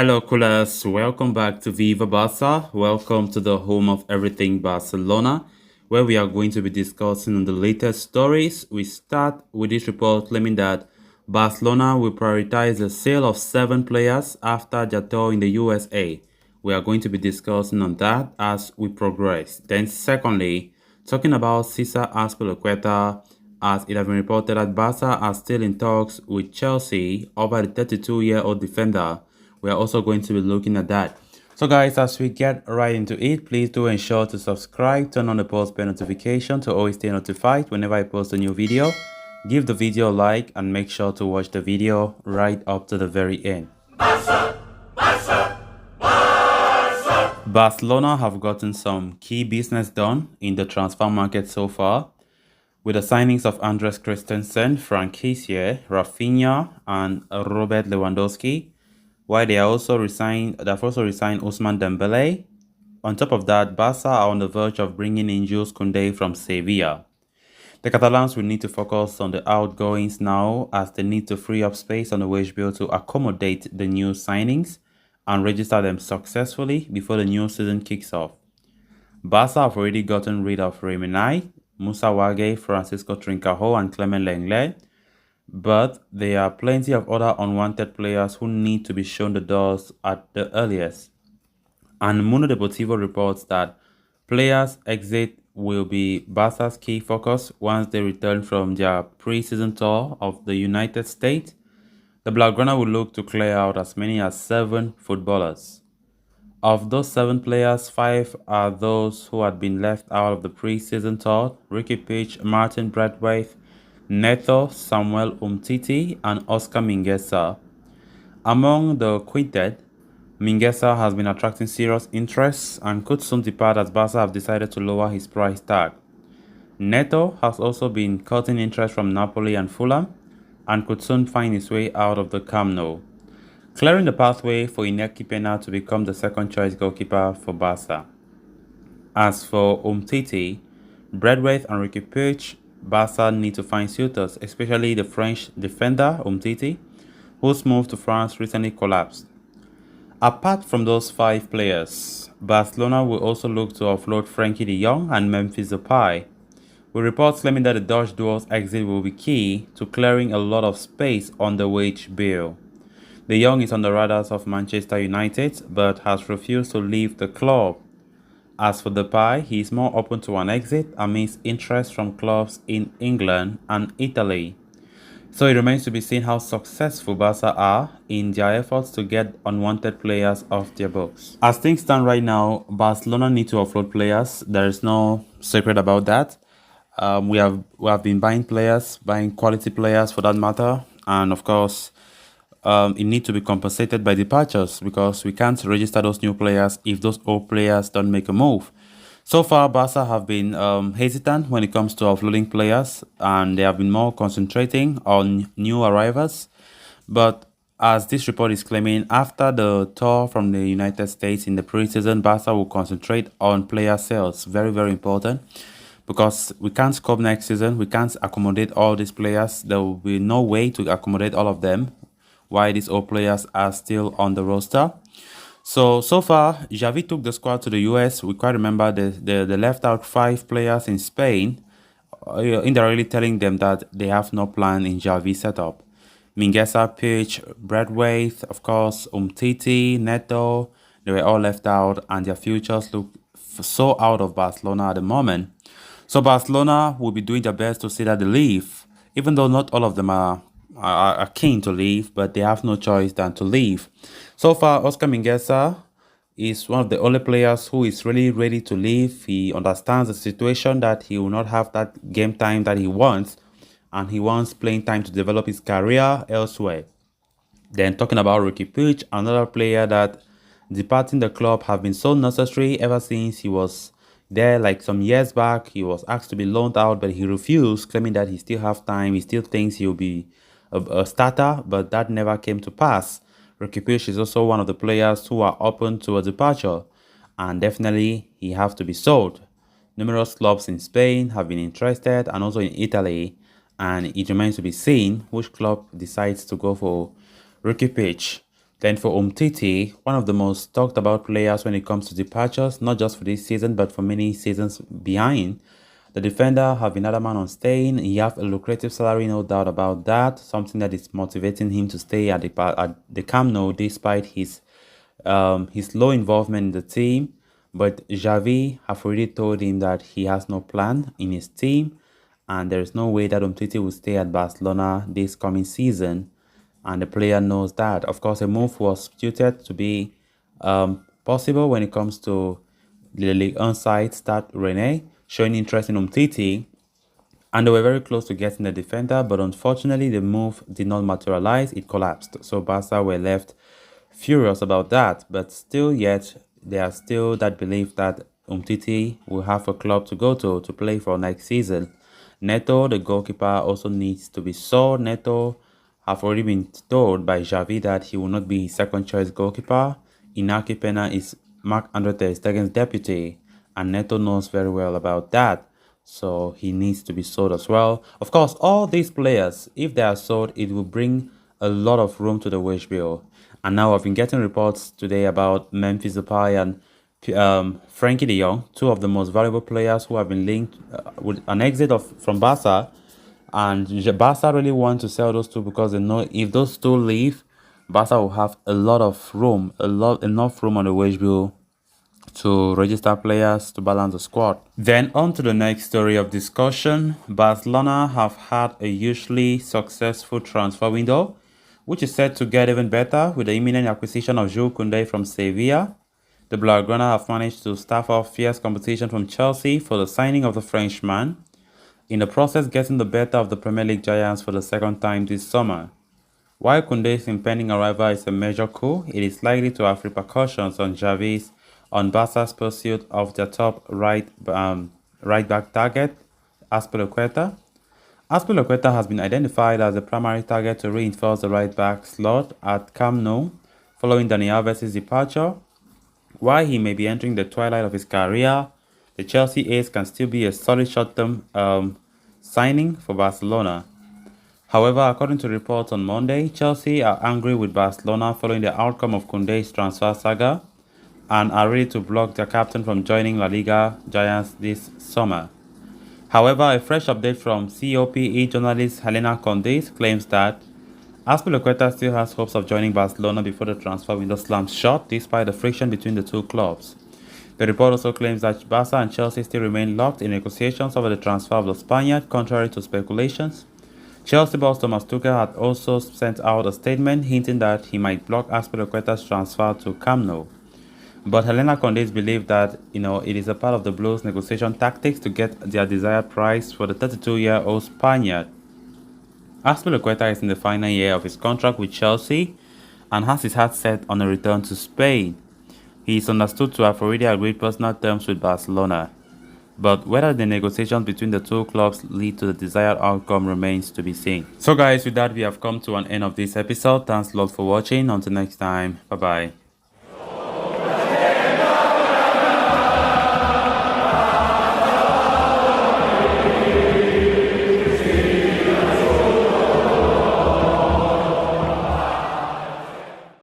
Hello, coolers. Welcome back to Viva Barca. Welcome to the home of everything Barcelona, where we are going to be discussing on the latest stories. We start with this report claiming that Barcelona will prioritize the sale of 7 players after their tour in the USA. We are going to be discussing on that as we progress. Then, secondly, talking about Cesar Azpilicueta, as it has been reported that Barca are still in talks with Chelsea over the 32-year-old defender. We are also going to be looking at that. So guys, as we get right into it, please do ensure to subscribe, turn on the post bell notification to always stay notified whenever I post a new video. Give the video a like and make sure to watch the video right up to the very end. Barcelona have gotten some key business done in the transfer market so far, with the signings of Andres Christensen, Frank Kessié, Rafinha, and Robert Lewandowski. While they've also resigned Ousmane Dembele. On top of that, Barca are on the verge of bringing in Jules Koundé from Sevilla. The Catalans will need to focus on the outgoings now, as they need to free up space on the wage bill to accommodate the new signings and register them successfully before the new season kicks off. Barca have already gotten rid of Reminay, Moussa Wagué, Francisco Trincajo, and Clement Lenglet, but there are plenty of other unwanted players who need to be shown the doors at the earliest. And Mundo Deportivo reports that players' exit will be Barca's key focus once they return from their pre-season tour of the United States. The Blaugrana will look to clear out as many as 7 footballers. Of those 7 players, 5 are those who had been left out of the pre-season tour: Ricky Puig, Martin Braithwaite, Neto, Samuel Umtiti, and Oscar Mingesa. Among the quintet, Mingesa has been attracting serious interest and could soon depart, as Barca have decided to lower his price tag. Neto has also been cutting interest from Napoli and Fulham and could soon find his way out of the Camp Nou, clearing the pathway for Iñaki Peña to become the second-choice goalkeeper for Barca. As for Umtiti, Braithwaite, and Ricky Puig, Barca need to find suitors, especially the French defender Umtiti, whose move to France recently collapsed. Apart from those 5 players, Barcelona will also look to offload Frenkie de Jong and Memphis Depay, with reports claiming that the Dutch duo's exit will be key to clearing a lot of space on the wage bill. De Jong is on the radars of Manchester United, but has refused to leave the club. As for Depay, he is more open to an exit amidst interest from clubs in England and Italy. So it remains to be seen how successful Barca are in their efforts to get unwanted players off their books. As things stand right now, Barcelona need to offload players. There is no secret about that. We have been buying quality players for that matter, and of course, it needs to be compensated by departures, because we can't register those new players if those old players don't make a move. So far, Barca have been hesitant when it comes to offloading players, and they have been more concentrating on new arrivals. But as this report is claiming, after the tour from the United States in the preseason, Barca will concentrate on player sales. Very, very important, because we can't scope next season. We can't accommodate all these players. There will be no way to accommodate all of them while these old players are still on the roster. So far, Xavi took the squad to the US. We quite remember they left out 5 players in Spain, indirectly telling them that they have no plan in Xavi setup. Mingesa, Puig, Braithwaite, of course, Umtiti, Neto, they were all left out, and their futures look so out of Barcelona at the moment. So Barcelona will be doing their best to see that they leave, even though not all of them are keen to leave, but they have no choice than to leave. So far, Oscar Mingesa is one of the only players who is really ready to leave. He understands the situation, that he will not have that game time that he wants, and he wants playing time to develop his career elsewhere. Then talking about Ricky Puig, another player that departing the club have been so necessary ever since he was there like some years back. He was asked to be loaned out, but he refused, claiming that he still have time. He still thinks he'll be a starter, but that never came to pass. Ricky Puig is also one of the players who are open to a departure, and definitely he have to be sold. Numerous clubs in Spain have been interested, and also in Italy, and it remains to be seen which club decides to go for Ricky Puig. Then for Umtiti, one of the most talked about players when it comes to departures, not just for this season, but for many seasons behind. The defender have been adamant on staying. He has a lucrative salary, no doubt about that. Something that is motivating him to stay at the Camp Nou despite his low involvement in the team. But Xavi have already told him that he has no plan in his team, and there is no way that Umtiti will stay at Barcelona this coming season, and the player knows that. Of course, a move was suited to be possible when it comes to the League On side Stade Rennais showing interest in Umtiti, and they were very close to getting the defender, but unfortunately the move did not materialize. It collapsed, so Barca were left furious about that, but still yet there are still that belief that Umtiti will have a club to go to play for next season. Neto, the goalkeeper, also needs to be sold. Neto have already been told by Xavi that he will not be his second choice goalkeeper. Inaki Pena is Marc-Andre ter Stegen's deputy, and Neto knows very well about that, so he needs to be sold as well. Of course, all these players, if they are sold, it will bring a lot of room to the wage bill. And now I've been getting reports today about Memphis Depay and Frankie de Jong, two of the most valuable players who have been linked with an exit from Barca. And Barca really want to sell those two because they know if those two leave, Barca will have a lot of room, enough room on the wage bill to register players to balance the squad. Then on to the next story of discussion. Barcelona have had a hugely successful transfer window, which is set to get even better with the imminent acquisition of Jules Koundé from Sevilla. The Blaugrana have managed to staff off fierce competition from Chelsea for the signing of the Frenchman, in the process getting the better of the Premier League giants for the second time this summer. While Koundé's impending arrival is a major coup, it is likely to have repercussions on Barca's pursuit of their top right back target, Azpilicueta. Azpilicueta has been identified as the primary target to reinforce the right back slot at Camp Nou following Dani Alves' departure. While he may be entering the twilight of his career, the Chelsea ace can still be a solid short-term signing for Barcelona. However, according to reports on Monday, Chelsea are angry with Barcelona following the outcome of Koundé's transfer saga and are ready to block their captain from joining La Liga giants this summer. However, a fresh update from COPE journalist Helena Condés claims that Azpilicueta still has hopes of joining Barcelona before the transfer window slams shut, despite the friction between the two clubs. The report also claims that Barca and Chelsea still remain locked in negotiations over the transfer of the Spaniard, contrary to speculations. Chelsea boss Thomas Tuchel had also sent out a statement hinting that he might block Azpilicueta's transfer to Camp Nou. But Helena Condés believes that it is a part of the Blues' negotiation tactics to get their desired price for the 32-year-old Spaniard. Azpilicueta is in the final year of his contract with Chelsea and has his heart set on a return to Spain. He is understood to have already agreed personal terms with Barcelona, but whether the negotiations between the two clubs lead to the desired outcome remains to be seen. So guys, with that we have come to an end of this episode. Thanks a lot for watching. Until next time, bye bye.